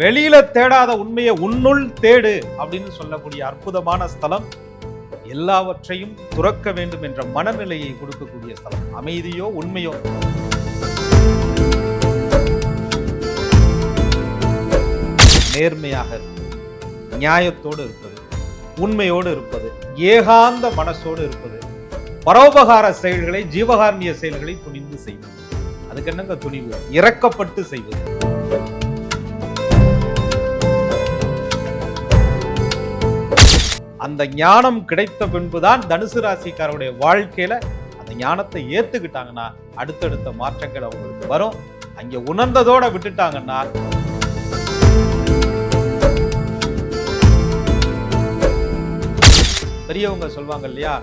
வெளியில தேடாத உண்மையை உன்னுள் தேடு அப்படின்னு சொல்லக்கூடிய அற்புதமான ஸ்தலம். எல்லாவற்றையும் துறக்க வேண்டும் என்ற மனநிலையை கொடுக்கக்கூடிய ஸ்தலம். அமைதியோ உண்மையோ, நேர்மையாக இருப்பது, நியாயத்தோடு இருப்பது, உண்மையோடு இருப்பது, ஏகாந்த மனசோடு இருப்பது, பரோபகார செயல்களை, ஜீவகாரணிய செயல்களை துணிந்து செய்வது. அதுக்கு என்னங்க துணிவு? இறக்கப்பட்டு செய்வது. அந்த ஞானம் கிடைத்த பின்புதான் தனுசு ராசிக்காரருடைய வாழ்க்கையில அந்த ஞானத்தை ஏத்துக்கிட்டாங்கன்னா அடுத்தடுத்த மாற்றங்கள் அவங்களுக்கு வரும். அங்க உணர்ந்ததோட விட்டுட்டாங்கன்னா பெரியவங்க சொல்வாங்க இல்லையா,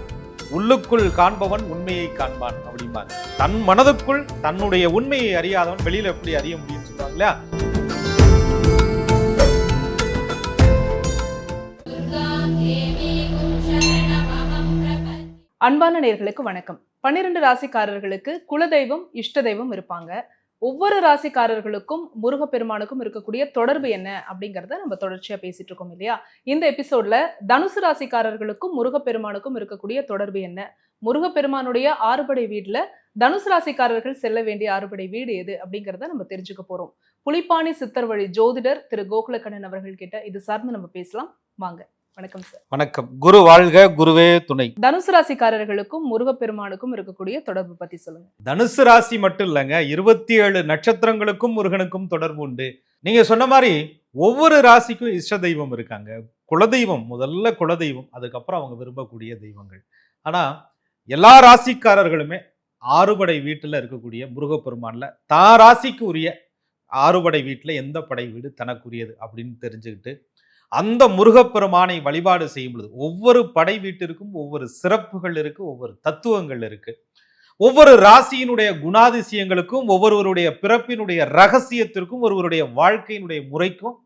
உள்ளுக்குள் காண்பவன் உண்மையை காண்பான் அப்படிம்பாங்க. தன் மனதுக்குள் தன்னுடைய உண்மையை அறியாதவன் வெளியில எப்படி அறிய முடியும்னு சொல்லுவாங்க இல்லையா. அன்பான நேயர்களுக்கு வணக்கம். 12 ராசிக்காரர்களுக்கு குலதெய்வம், இஷ்ட தெய்வம் இருப்பாங்க. ஒவ்வொரு ராசிக்காரர்களுக்கும் முருகப்பெருமானுக்கும் இருக்கக்கூடிய தொடர்பு என்ன அப்படிங்கிறத நம்ம தொடர்ச்சியா பேசிட்டு இருக்கோம் இல்லையா. இந்த எபிசோட்ல தனுசு ராசிக்காரர்களுக்கும் முருகப்பெருமானுக்கும் இருக்கக்கூடிய தொடர்பு என்ன, முருகப்பெருமானுடைய ஆறுபடை வீடுல தனுசு ராசிக்காரர்கள் செல்ல வேண்டிய ஆறுபடை வீடு எது அப்படிங்கிறத நம்ம தெரிஞ்சுக்க போறோம். புலிப்பாணி சித்தர் வழி ஜோதிடர் திரு கோகுலக்கண்ணன் அவர்கள் கிட்ட இது சார்ந்து நம்ம பேசலாம். வாங்க. வணக்கம் சார். வணக்கம். குரு வாழ்க, குருவே துணை. தனுசு ராசிக்காரர்களுக்கும் முருகப்பெருமானுக்கும் இருக்கக்கூடிய தொடர்பு பத்தி சொல்லுங்க. தனுசு ராசி மட்டும் இல்லைங்க, 27 நட்சத்திரங்களுக்கும் முருகனுக்கும் தொடர்பு உண்டு. நீங்க சொன்ன மாதிரி ஒவ்வொரு ராசிக்கும் இஷ்ட தெய்வம் இருக்காங்க. குலதெய்வம், முதல்ல குலதெய்வம், அதுக்கப்புறம் அவங்க விரும்பக்கூடிய தெய்வங்கள். ஆனா எல்லா ராசிக்காரர்களுமே ஆறுபடை வீட்டுல இருக்கக்கூடிய முருகப்பெருமான்ல தான் ராசிக்கு உரிய ஆறுபடை வீட்டுல எந்த படை வீடு தனக்குரியது அப்படின்னு தெரிஞ்சுக்கிட்டு அந்த முருகப்பெருமானை வழிபாடு செய்யும் பொழுது ஒவ்வொரு படை வீட்டிற்கும் ஒவ்வொரு சிறப்புகள் இருக்கு, ஒவ்வொரு தத்துவங்கள் இருக்கு. ஒவ்வொரு ராசியினுடைய குணாதிசயங்களுக்கும், ஒவ்வொருவருடைய பிறப்பினுடைய ரகசியத்திற்கும், ஒருவருடைய வாழ்க்கையினுடைய முறைக்கும்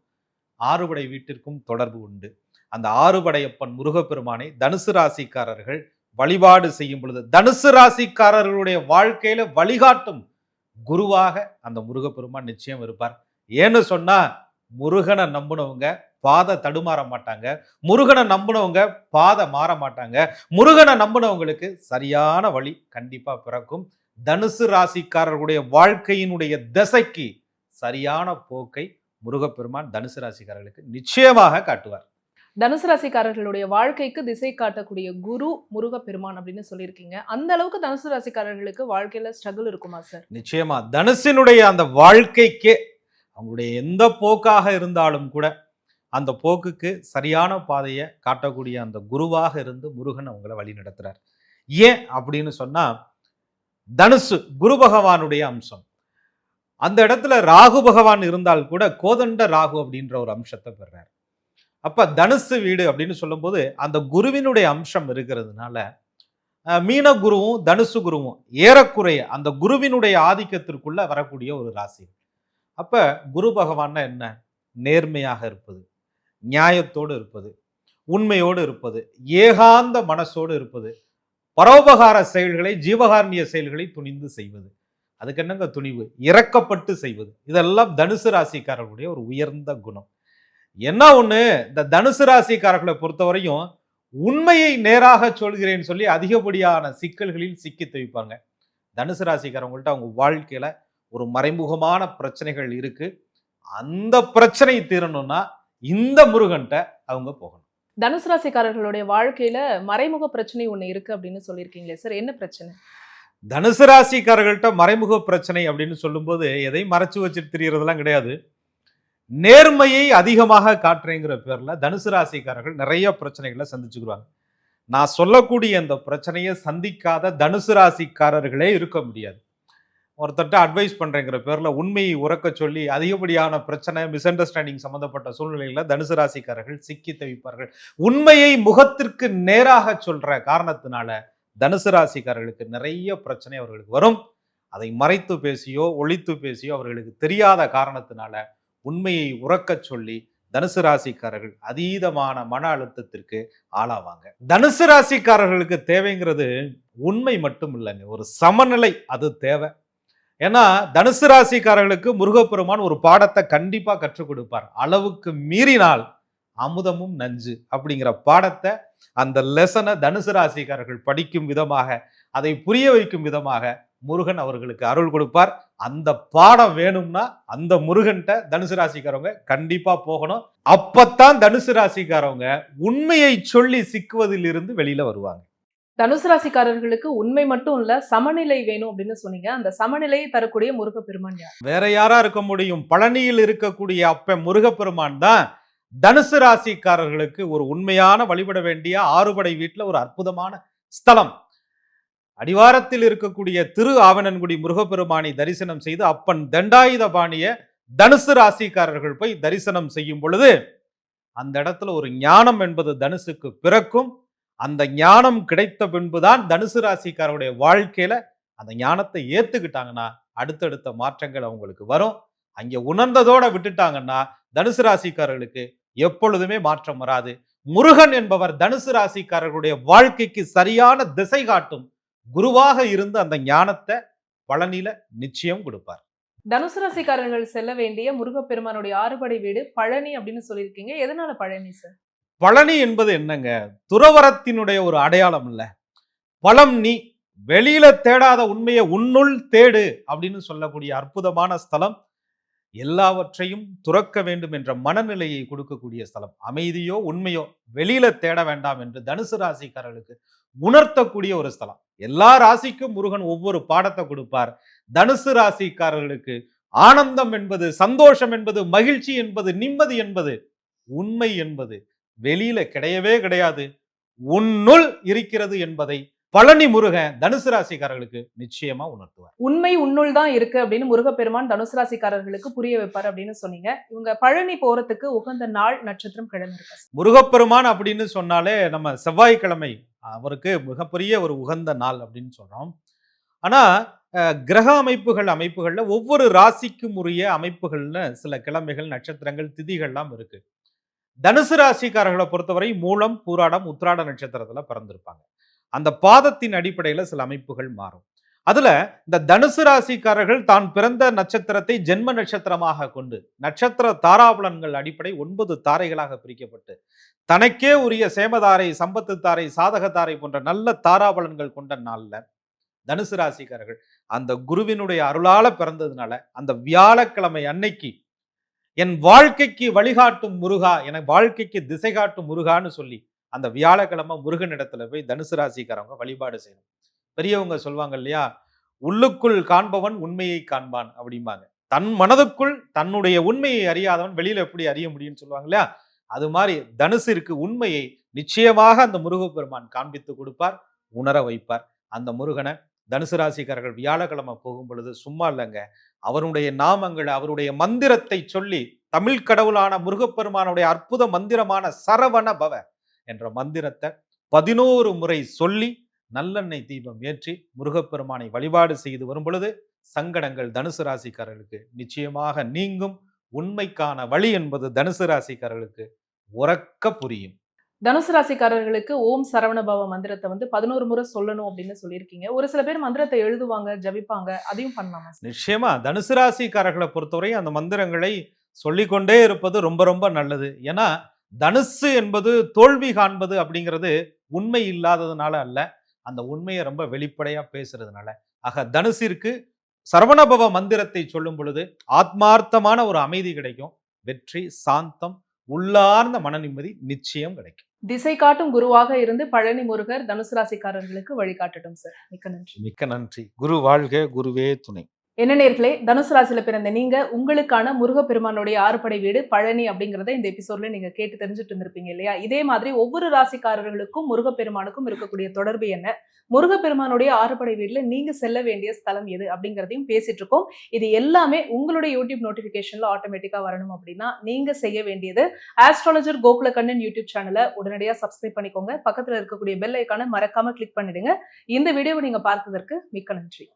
ஆறுபடை வீட்டிற்கும் தொடர்பு உண்டு. அந்த ஆறுபடையப்பன் முருகப்பெருமானை தனுசு ராசிக்காரர்கள் வழிபாடு செய்யும் பொழுது தனுசு ராசிக்காரர்களுடைய வாழ்க்கையில வழிகாட்டும் குருவாக அந்த முருகப்பெருமான் நிச்சயம் இருப்பார். ஏன்னு சொன்னா முருகனை நம்பினவங்க பாதை தடுமாற மாட்டாங்க, முருகனை நம்பினவங்க பாதை மாற மாட்டாங்க, முருகனை நம்பினவங்களுக்கு சரியான வழி கண்டிப்பா பிறக்கும். தனுசு ராசிக்காரர்களுடைய வாழ்க்கையினுடைய திசைக்கு சரியான போக்கை முருகப்பெருமான் தனுசு ராசிக்காரர்களுக்கு நிச்சயமாக காட்டுவார். தனுசு ராசிக்காரர்களுடைய வாழ்க்கைக்கு திசை காட்டக்கூடிய குரு முருகப்பெருமான் அப்படின்னு சொல்லியிருக்கீங்க. அந்த அளவுக்கு தனுசு ராசிக்காரர்களுக்கு வாழ்க்கையில ஸ்ட்ரகிள் இருக்குமா சார்? நிச்சயமா. தனுசினுடைய அந்த வாழ்க்கைக்கே அவங்களுடைய எந்த போக்காக இருந்தாலும் கூட அந்த போக்குக்கு சரியான பாதையை காட்டக்கூடிய அந்த குருவாக இருந்து முருகன் அவங்கள வழி நடத்துறார். ஏன் அப்படின்னு சொன்னா, தனுசு குரு பகவானுடைய அம்சம். அந்த இடத்துல ராகு பகவான் இருந்தால் கூட கோதண்ட ராகு அப்படின்ற ஒரு அம்சத்தை பெறார். அப்ப தனுசு வீடு அப்படின்னு சொல்லும் போது அந்த குருவினுடைய அம்சம் இருக்கிறதுனால மீன குருவும் தனுசு குருவும் ஏறக்குறைய அந்த குருவினுடைய ஆதிக்கத்திற்குள்ள வரக்கூடிய ஒரு ராசி. அப்ப குரு பகவான்னா என்ன? நேர்மையாக இருப்பது, நியாயத்தோடு இருப்பது, உண்மையோடு இருப்பது, ஏகாந்த மனசோடு இருப்பது, பரோபகார செயல்களை, ஜீவகாரணிய செயல்களை துணிந்து செய்வது. அதுக்கு என்னங்க துணிவு? இறக்கப்பட்டு செய்வது. இதெல்லாம் தனுசு ராசிக்காரர்களுடைய ஒரு உயர்ந்த குணம். என்ன ஒண்ணு, இந்த தனுசு ராசிக்காரர்களை பொறுத்தவரையும் உண்மையை நேராக சொல்கிறேன்னு சொல்லி அதிகப்படியான சிக்கல்களில் சிக்கி தவிப்பாங்க. தனுசு ராசிக்காரவங்கள்ட்ட அவங்க வாழ்க்கையில ஒரு மறைமுகமான பிரச்சனைகள் இருக்கு. அந்த பிரச்சனை தீரணும்னா இந்த முருகன்ட்ட அவங்க போகணும். தனுசு ராசிக்காரர்களுடைய வாழ்க்கையில மறைமுக பிரச்சனை ஒண்ணு இருக்கு அப்படின்னு சொல்லியிருக்கீங்களே சார், என்ன பிரச்சனை? தனுசு ராசிக்காரர்கள்ட்ட மறைமுக பிரச்சனை அப்படின்னு சொல்லும்போது எதையும் மறைச்சு வச்சுட்டு தெரியறதெல்லாம் கிடையாது. நேர்மையை அதிகமாக காட்டுறேங்கிற பேர்ல தனுசு ராசிக்காரர்கள் நிறைய பிரச்சனைகளை சந்திச்சுக்குவாங்க. நான் சொல்லக்கூடிய அந்த பிரச்சனையை சந்திக்காத தனுசு ராசிக்காரர்களே இருக்க முடியாது. ஒருத்தட்ட அட்வைஸ் பண்றேங்கிற பேர்ல உண்மையை உறக்க சொல்லி அதிகப்படியான பிரச்சனை, மிஸ் அண்டர்ஸ்டாண்டிங் சம்பந்தப்பட்ட சூழ்நிலையில தனுசு ராசிக்காரர்கள் சிக்கி தவிப்பார்கள். உண்மையை முகத்திற்கு நேராக சொல்ற காரணத்தினால தனுசு ராசிக்காரர்களுக்கு நிறைய பிரச்சனை அவர்களுக்கு வரும். அதை மறைத்து பேசியோ ஒளித்து பேசியோ அவர்களுக்கு தெரியாத காரணத்தினால உண்மையை உறக்க சொல்லி தனுசு ராசிக்காரர்கள் அதீதமான மன அழுத்தத்திற்கு ஆளாவாங்க. தனுசு ராசிக்காரர்களுக்கு தேவைங்கிறது உண்மை மட்டும் இல்லைங்க, ஒரு சமநிலை அது தேவை. ஏன்னா தனுசு ராசிக்காரர்களுக்கு முருகப்பெருமான் ஒரு பாடத்தை கண்டிப்பா கற்றுக் கொடுப்பார். அளவுக்கு மீறினால் அமுதமும் நஞ்சு அப்படிங்கிற பாடத்தை, அந்த லெசனை தனுசு ராசிக்காரர்கள் படிக்கும் விதமாக, அதை புரிய வைக்கும் விதமாக முருகன் அவர்களுக்கு அருள் கொடுப்பார். அந்த பாடம் வேணும்னா அந்த முருகன்ட்ட தனுசு ராசிக்காரவங்க கண்டிப்பா போகணும். அப்பத்தான் தனுசு ராசிக்காரவங்க உண்மையை சொல்லி சிக்குவதில் இருந்து வெளியில வருவாங்க. தனுசு ராசிக்காரர்களுக்கு உண்மை மட்டும் இல்ல, சமநிலை வேணும் அப்படின்னு சொன்னீங்க. அந்த சமநிலையை தரக்கூடிய முருகப்பெருமான் யார்? வேற யாரா இருக்க முடியும்? பழனியில் இருக்கக்கூடிய அப்ப முருகப்பெருமான் தான் தனுசு ராசிக்காரர்களுக்கு ஒரு உண்மையான வழிபட வேண்டிய ஆறுபடை வீட்டுல ஒரு அற்புதமான ஸ்தலம். அடிவாரத்தில் இருக்கக்கூடிய திரு ஆவணன்குடி முருகப்பெருமானை தரிசனம் செய்து அப்பன் தண்டாயுதபாணிய தனுசு ராசிக்காரர்கள் போய் தரிசனம் செய்யும் பொழுது அந்த இடத்துல ஒரு ஞானம் என்பது தனுசுக்கு பிறக்கும். அந்த ஞானம் கிடைத்த பின்புதான் தனுசு ராசிக்காரருடைய வாழ்க்கையில அந்த ஞானத்தை ஏத்துக்கிட்டாங்கன்னா அடுத்தடுத்த மாற்றங்கள் அவங்களுக்கு வரும். அங்க உணர்ந்ததோட விட்டுட்டாங்கன்னா தனுசு ராசிக்காரர்களுக்கு எப்பொழுதுமே மாற்றம் வராது. முருகன் என்பவர் தனுசு ராசிக்காரர்களுடைய வாழ்க்கைக்கு சரியான திசை காட்டும் குருவாக இருந்து அந்த ஞானத்தை பழனியில நிச்சயம் கொடுப்பார். தனுசு ராசிக்காரர்கள் செல்ல வேண்டிய முருகப்பெருமானுடைய ஆறுபடை வீடு பழனி அப்படின்னு சொல்லியிருக்கீங்க. எதனால பழனி சார்? பழனி என்பது என்னங்க? துறவரத்தினுடைய ஒரு அடையாளம் இல்ல. பழம் நீ வெளியில தேடாத உண்மையை உன்னுள் தேடு அப்படின்னு சொல்லக்கூடிய அற்புதமான ஸ்தலம். எல்லாவற்றையும் துறக்க வேண்டும் என்ற மனநிலையை கொடுக்கக்கூடிய ஸ்தலம். அமைதியோ உண்மையோ வெளியில தேட வேண்டாம் என்று தனுசு ராசிக்காரர்களுக்கு உணர்த்தக்கூடிய ஒரு ஸ்தலம். எல்லா ராசிக்கும் முருகன் ஒவ்வொரு பாடத்தை கொடுப்பார். தனுசு ராசிக்காரர்களுக்கு ஆனந்தம் என்பது, சந்தோஷம் என்பது, மகிழ்ச்சி என்பது, நிம்மதி என்பது, உண்மை என்பது வெளியில கிடையவே கிடையாது, உன்னுள் இருக்கிறது என்பதை பழனி முருகன் தனுசு ராசிக்காரர்களுக்கு நிச்சயமா உணர்த்துவார். உண்மை உன்னுள் தான் இருக்கு அப்படின்னு முருகப்பெருமான் தனுசு ராசிக்காரர்களுக்கு புரிய வைப்பார் அப்படின்னு சொன்னீங்க. இவங்க பழனி போறதுக்கு உகந்த நாள், நட்சத்திரம், கிழமை இருக்கா? முருகப்பெருமான் அப்படின்னு சொன்னாலே நம்ம செவ்வாய்க்கிழமை அவருக்கு மிகப்பெரிய ஒரு உகந்த நாள் அப்படின்னு சொல்றோம். ஆனா கிரக அமைப்புகள்ல ஒவ்வொரு ராசிக்கும் உரிய அமைப்புகள்னு சில கிழமைகள், நட்சத்திரங்கள், திதிகள்லாம் இருக்கு. தனுசு ராசிக்காரர்களை பொறுத்தவரை மூலம், பூராடம், உத்திராட நட்சத்திரத்துல பிறந்திருப்பாங்க. அந்த பாதத்தின் அடிப்படையில சில அமைப்புகள் மாறும். அதுல இந்த தனுசு ராசிக்காரர்கள் தான் பிறந்த நட்சத்திரத்தை ஜென்ம நட்சத்திரமாக கொண்டு நட்சத்திர தாராபலன்கள் அடிப்படை 9 தாரைகளாக பிரிக்கப்பட்டு தனக்கே உரிய சேமதாரை, சம்பத்து தாரை, சாதக தாரை போன்ற நல்ல தாராபலன்கள் கொண்ட நாள்ல தனுசு ராசிக்காரர்கள் அந்த குருவினுடைய அருளால பிறந்ததுனால அந்த வியாழக்கிழமை அன்னைக்கு என் வாழ்க்கைக்கு வழிகாட்டும் முருகா, என வாழ்க்கைக்கு திசை காட்டும் முருகான்னு சொல்லி அந்த வியாழக்கிழமை முருகன் இடத்துல போய் தனுசு ராசிக்காரவங்க வழிபாடு செய்யணும். பெரியவங்க சொல்லுவாங்க இல்லையா, உள்ளுக்குள் காண்பவன் உண்மையை காண்பான் அப்படிம்பாங்க. தன் மனதுக்குள் தன்னுடைய உண்மையை அறியாதவன் வெளியில எப்படி அறிய முடியும்னு சொல்லுவாங்க இல்லையா, அது மாதிரி தனுசிற்கு உண்மையை நிச்சயமாக அந்த முருகப்பெருமான் காண்பித்து கொடுப்பார், உணர வைப்பார். அந்த முருகனை தனுசு ராசிக்காரர்கள் வியாழக்கிழமை போகும் பொழுது சும்மா இல்லைங்க, அவருடைய நாமங்கள், அவருடைய மந்திரத்தை சொல்லி, தமிழ் கடவுளான முருகப்பெருமானுடைய அற்புத மந்திரமான சரவண பவ என்ற மந்திரத்தை 11 முறை சொல்லி நல்லெண்ணெய் தீபம் ஏற்றி முருகப்பெருமானை வழிபாடு செய்து வரும் பொழுது சங்கடங்கள் தனுசு ராசிக்காரர்களுக்கு நிச்சயமாக நீங்கும். உண்மைக்கான வழி என்பது தனுசு ராசிக்காரர்களுக்கு உறக்க புரியும். தனுசு ராசிக்காரர்களுக்கு ஓம் சரவணபவ மந்திரத்தை 11 முறை சொல்லணும் அப்படின்னு சொல்லியிருக்கீங்க. ஒரு சில பேர் மந்திரத்தை எழுதுவாங்க, ஜபிப்பாங்க, அதையும் பண்ணலாமா? நிச்சயமா தனுசு ராசிக்காரர்களை பொறுத்தவரை அந்த மந்திரங்களை சொல்லிக்கொண்டே இருப்பது ரொம்ப ரொம்ப நல்லது. ஏன்னா தனுசு என்பது தோல்வி காண்பது அப்படிங்கிறது உண்மை இல்லாததுனால அல்ல, அந்த உண்மையை ரொம்ப வெளிப்படையா பேசுறதுனால. ஆக தனுசிற்கு சரவணபவ மந்திரத்தை சொல்லும் பொழுது ஆத்மார்த்தமான ஒரு அமைதி கிடைக்கும், வெற்றி, சாந்தம், உள்ளார்ந்த மன நிம்மதி நிச்சயம் கிடைக்கும். திசை காட்டும் குருவாக இருந்து பழனி முருகர் தனுசு ராசிக்காரர்களுக்கு வழிகாட்டட்டும் சார். மிக்க நன்றி. மிக்க நன்றி. குரு வாழ்க, குருவே துணை. என்ன நேர்களே, தனுசு ராசியில பிறந்த நீங்க உங்களுக்கான முருகப்பெருமானுடைய ஆறுபடை வீடு பழனி அப்படிங்கறத இந்த எபிசோட்ல நீங்க கேட்டு தெரிஞ்சுட்டு இருந்திருப்பீங்க இல்லையா? இதே மாதிரி ஒவ்வொரு ராசிக்காரர்களுக்கும் முருகப்பெருமானுக்கும் இருக்கக்கூடிய தொடர்பு என்ன, முருகப்பெருமானுடைய ஆறுபடை வீடுல நீங்க செல்ல வேண்டிய ஸ்தலம் எது அப்படிங்கறதையும் பேசிட்டு இருக்கோம். இது எல்லாமே உங்களுடைய யூடியூப் நோட்டிபிகேஷன்ல ஆட்டோமேட்டிக்கா வரணும் அப்படின்னா நீங்க செய்ய வேண்டியது ஆஸ்ட்ராலஜர் கோகுலகண்ணன் யூடியூப் சேனலை உடனடியா சப்ஸ்கிரைப் பண்ணிக்கோங்க. பக்கத்துல இருக்கக்கூடிய பெல் ஐக்கானை மறக்காம கிளிக் பண்ணிடுங்க. இந்த வீடியோவை நீங்க பார்த்ததற்கு மிக்க நன்றி.